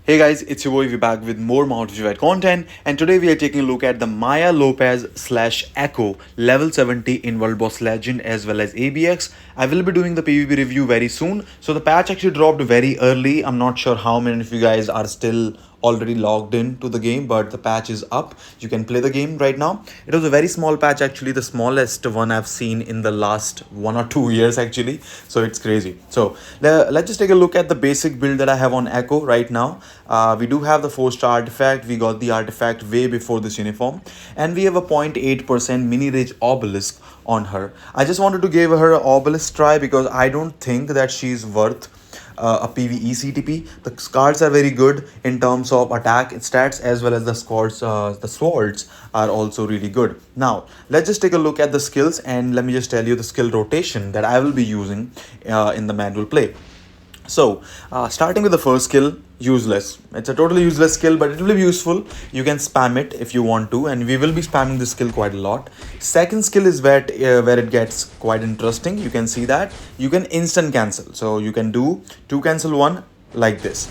Hey guys, it's your boy V back with more Mount Vivid content, and today we are taking a look at the Maya Lopez slash Echo level 70 in World Boss Legend as well as ABX. I will be doing the PvP review very soon. So the patch actually dropped very early. I'm not sure how many of you guys are still already logged in to the game, but the patch is up. You can play the game right now. It was a very small patch, actually, the smallest one I've seen in the last 1 or 2 years actually. So it's crazy. So let's just take a look at the basic build that I have on Echo right now. We do have the 4-star artifact. We got the artifact way before this uniform, and we have a 0.8% mini rage obelisk on her. I just wanted to give her an obelisk try because I don't think that she's worth a PvE CTP. The cards are very good in terms of attack stats, as well as the swords are also really good. Now let's just take a look at the skills, and let me just tell you the skill rotation that I will be using in the manual play. So, starting with the first skill, useless. It's a totally useless skill, but it will be useful. You can spam it if you want to, and we will be spamming this skill quite a lot. Second skill is where it gets quite interesting. You can see that you can instant cancel. So you can do 2 cancel 1 like this,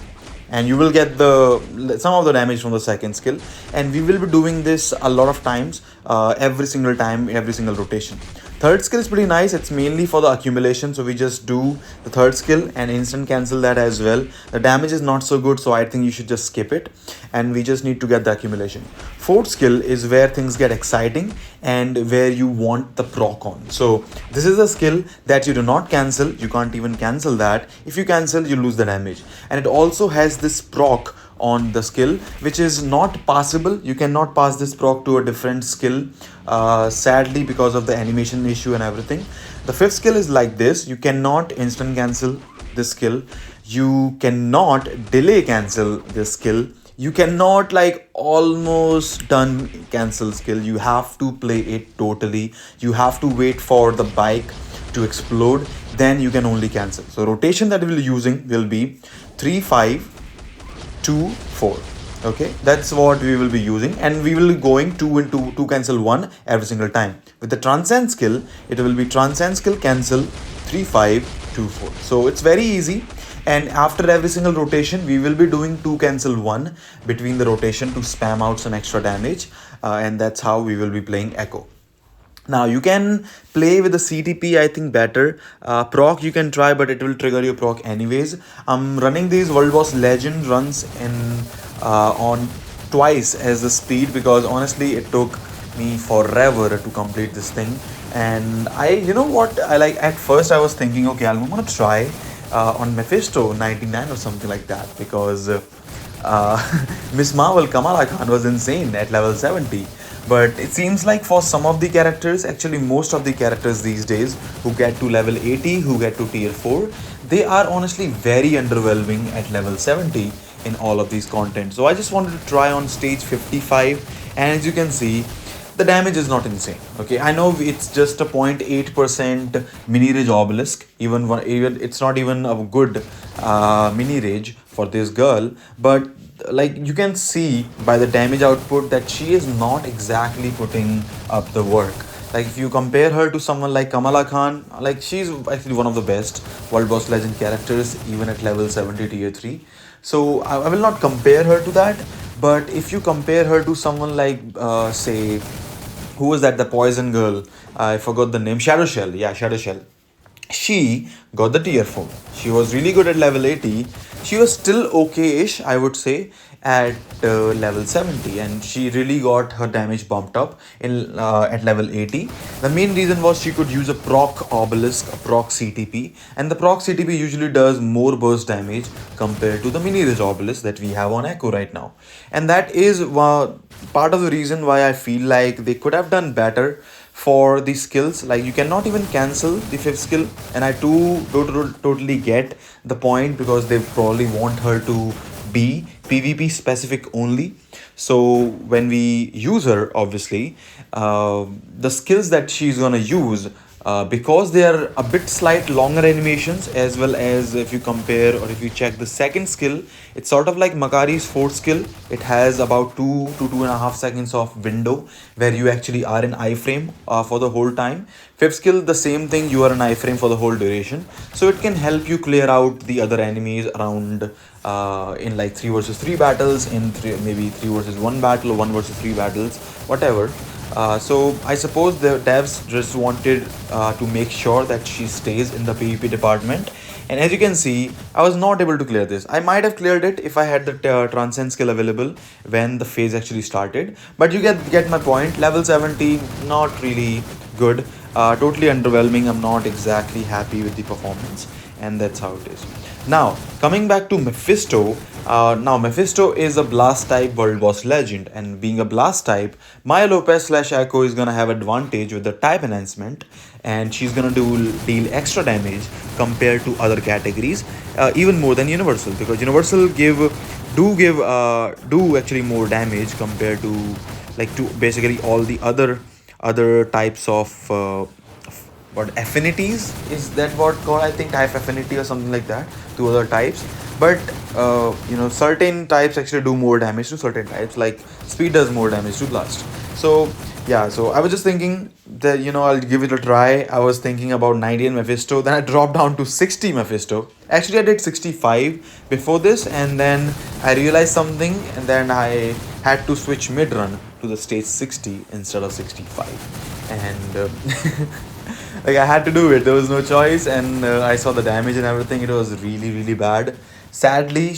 and you will get the some of the damage from the second skill. And we will be doing this a lot of times, every single time, every single rotation. Third skill is pretty nice. It's mainly for the accumulation, so we just do the third skill and instant cancel that as well. The damage is not so good, so I think you should just skip it, and we just need to get the accumulation. Fourth skill is where things get exciting and where you want the proc on. So this is a skill that you do not cancel. You can't even cancel that. If you cancel, you lose the damage, and it also has this proc on the skill, which is not passable. You cannot pass this proc to a different skill, sadly, because of the animation issue and everything. The fifth skill is like this. You cannot instant cancel this skill. You cannot delay cancel this skill. You cannot like almost done cancel skill. You have to play it totally. You have to wait for the bike to explode, then you can only cancel. So rotation that we'll be using will be 3 5 2 4. Okay, that's what we will be using, and we will be going 2 into 2 cancel 1 every single time. With the transcend skill, it will be transcend skill cancel 3 5 2 4. So it's very easy, and after every single rotation we will be doing 2 cancel 1 between the rotation to spam out some extra damage, and that's how we will be playing Echo. Now you can play with the CTP, I think, better. Proc you can try, but it will trigger your proc anyways. I'm running these World Boss Legend runs in on twice as the speed, because honestly it took me forever to complete this thing. And you know what, I like, at first I was thinking, okay, I'm gonna try on Mephisto 99 or something like that, because Miss Marvel Kamala Khan was insane at level 70. But it seems like for some of the characters, actually most of the characters these days who get to level 80, who get to tier 4, they are honestly very underwhelming at level 70 in all of these content. So I just wanted to try on stage 55, and as you can see, the damage is not insane. Okay, I know it's just a 0.8% mini rage obelisk. Even it's not even a good mini rage for this girl, but like you can see by the damage output that she is not exactly putting up the work. Like if you compare her to someone like Kamala Khan, like she's actually one of the best World Boss Legend characters even at level 70 tier 3. So I will not compare her to that, but if you compare her to someone like say, who was that, the poison girl, I forgot the name, Shadow Shell. Yeah, Shadow Shell. She got the tier 4. She was really good at level 80. She was still okay-ish, I would say, at level 70, and she really got her damage bumped up in at level 80. The main reason was she could use a proc obelisk, a proc CTP, and the proc CTP usually does more burst damage compared to the mini rage obelisk that we have on Echo right now. And that is part of the reason why I feel like they could have done better for the skills. Like you cannot even cancel the fifth skill, and I too totally get the point, because they probably want her to be PvP specific only. So when we use her, obviously the skills that she's gonna use, because they are a bit slight longer animations, as well as if you compare or if you check the second skill, it's sort of like Makari's fourth skill. It has about 2 to 2.5 seconds of window where you actually are in iframe for the whole time. Fifth skill, the same thing, you are in iframe for the whole duration, so it can help you clear out the other enemies around in like 3 versus 3 battles, in maybe 3 versus 1 battle, or 1 versus 3 battles, whatever. So I suppose the devs just wanted to make sure that she stays in the PvP department. And as you can see, I was not able to clear this. I might have cleared it if I had the transcend skill available when the phase actually started. But you get my point. Level 70, not really good. Totally underwhelming. I'm not exactly happy with the performance, and that's how it is. Now, coming back to Mephisto. Now, Mephisto is a blast type world boss legend, and being a blast type, Maya Lopez slash Echo is gonna have advantage with the type enhancement, and she's gonna deal extra damage compared to other categories, even more than Universal, because Universal do actually more damage compared to like to basically all the other types of what affinities, is that what called, I think type affinity or something like that, to other types. But certain types actually do more damage to certain types, like speed does more damage to blast. So yeah, so I was just thinking that I'll give it a try. I was thinking about 90 Mephisto, then I dropped down to 60 Mephisto. Actually I did 65 before this, and then I realized something, and then I had to switch mid run to the stage 60 instead of 65, and like I had to do it. There was no choice, and I saw the damage and everything. It was really, really bad. Sadly,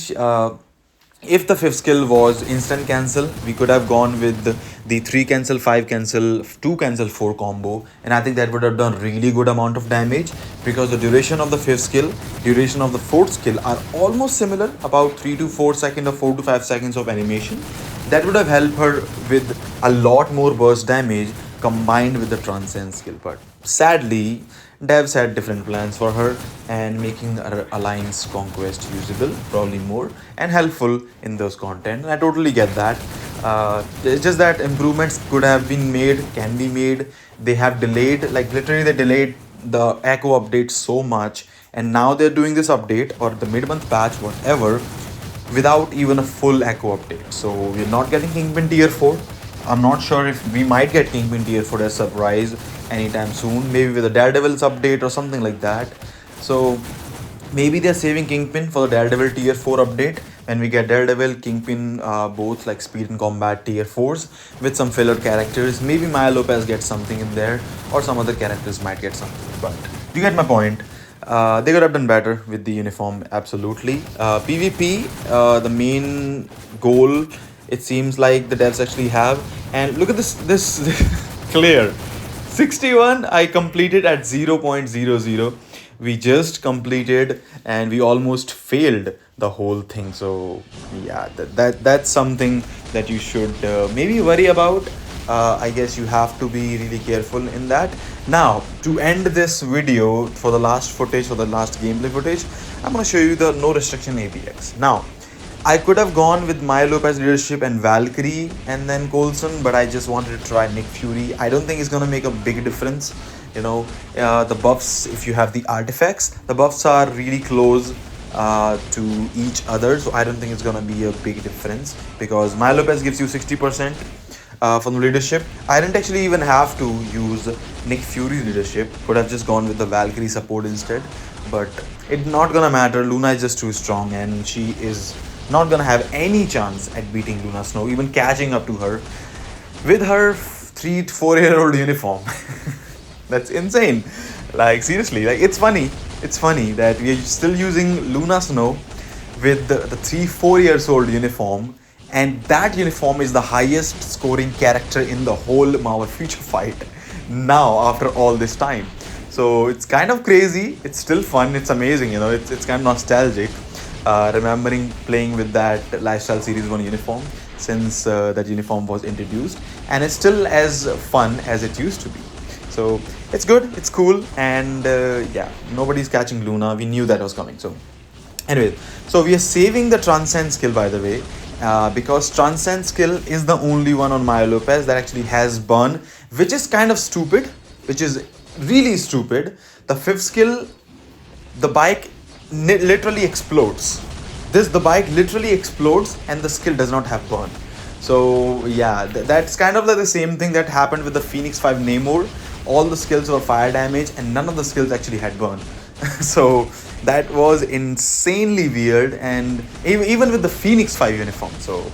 if the fifth skill was instant cancel, we could have gone with the 3 cancel, 5 cancel, 2 cancel, 4 combo, and I think that would have done really good amount of damage, because the duration of the fifth skill, duration of the fourth skill are almost similar, about 3 to 4 seconds or 4 to 5 seconds of animation. That would have helped her with a lot more burst damage combined with the transcend skill. But sadly, devs had different plans for her, and making her alliance conquest usable probably more and helpful in those content, and I totally get that. It's just that improvements could have been made, can be made. They have delayed, like literally they delayed the Echo update so much, and now they're doing this update or the mid-month patch, whatever, without even a full Echo update. So we're not getting Kingpin tier 4. I'm not sure if we might get Kingpin tier 4 as surprise anytime soon, maybe with a Daredevil's update or something like that. So maybe they're saving Kingpin for the Daredevil tier 4 update, when we get Daredevil, Kingpin, both like speed and combat tier 4s with some filler characters. Maybe Maya Lopez gets something in there, or some other characters might get something. But you get my point. They could have done better with the uniform, absolutely. PvP, the main goal, it seems like the devs actually have. And look at this clear 61 I completed at 0.00. We just completed, and we almost failed the whole thing. So yeah, that's something that you should maybe worry about. I guess you have to be really careful in that. Now, to end this video, for the last gameplay footage, I'm gonna show you the no restriction ABX. Now, I could have gone with Maya Lopez leadership and Valkyrie and then Coulson, but I just wanted to try Nick Fury. I don't think it's gonna make a big difference. The buffs, if you have the artifacts, the buffs are really close to each other, so I don't think it's gonna be a big difference, because Maya Lopez gives you 60% from the leadership. I didn't actually even have to use Nick Fury's leadership. Could have just gone with the Valkyrie support instead, but it's not gonna matter. Luna is just too strong, and she is not gonna have any chance at beating Luna Snow, even catching up to her with her 3 to 4 year old uniform. That's insane. Like seriously, like it's funny that we are still using Luna Snow with the 3-4 years old uniform, and that uniform is the highest scoring character in the whole Marvel Future Fight now after all this time. So it's kind of crazy. It's still fun. It's amazing. It's kind of nostalgic. Remembering playing with that Lifestyle Series 1 uniform since that uniform was introduced, and it's still as fun as it used to be. So it's good, it's cool, and yeah, nobody's catching Luna. We knew that was coming. So anyway, so we are saving the Transcend skill, by the way, because Transcend skill is the only one on Maya Lopez that actually has burn, which is kind of stupid, which is really stupid. The fifth skill, the bike literally explodes. The bike literally explodes, and the skill does not have burn. So yeah, that's kind of like the same thing that happened with the Phoenix 5 Namor. All the skills were fire damage, and none of the skills actually had burn. So That was insanely weird, and even with the Phoenix 5 uniform. So,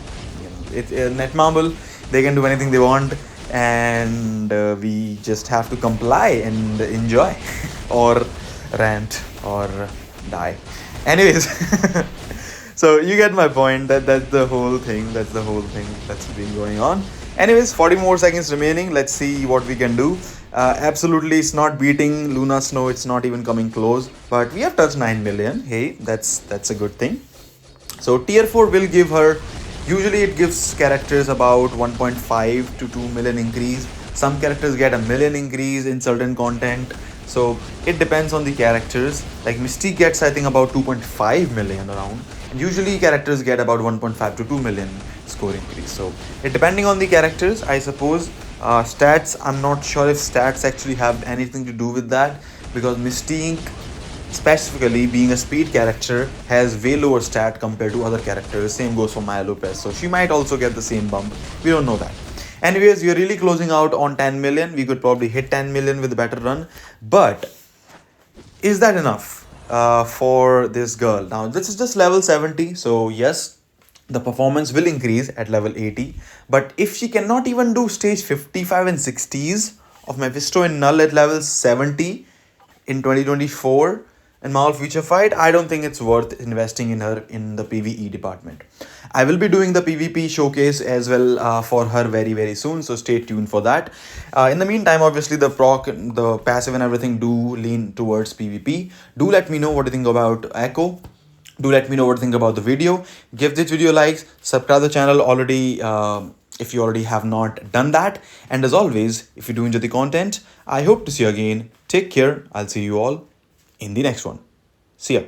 Netmarble, they can do anything they want, and we just have to comply and enjoy, or rant, or die. Anyways, so you get my point. That's the whole thing. That's the whole thing that's been going on. Anyways, 40 more seconds remaining. Let's see what we can do. Absolutely, it's not beating Luna Snow. It's not even coming close. But we have touched 9 million. Hey, that's a good thing. So tier 4 will give her. Usually, it gives characters about 1.5 to 2 million increase. Some characters get a million increase in certain content. So it depends on the characters. Like Mystique gets, I think, about 2.5 million around. And usually characters get about 1.5 to 2 million score increase. So it depending on the characters, I suppose. Stats, I'm not sure if stats actually have anything to do with that, because Mystique, specifically being a speed character, has way lower stat compared to other characters. Same goes for Maya Lopez. So she might also get the same bump. We don't know that. Anyways, we are really closing out on 10 million. We could probably hit 10 million with a better run. But is that enough for this girl? Now, this is just level 70. So, yes, the performance will increase at level 80. But if she cannot even do stage 55 and 60s of Mephisto and Null at level 70 in 2024 and Marvel Future Fight, I don't think it's worth investing in her in the PvE department. I will be doing the PvP showcase as well for her very, very soon, so stay tuned for that. In the meantime, obviously the proc, the passive and everything do lean towards PvP. Do let me know what you think about Echo. Do let me know what you think about the video. Give this video likes, subscribe the channel already if you already have not done that. And as always, if you do enjoy the content, I hope to see you again. Take care. I'll see you all in the next one. See ya.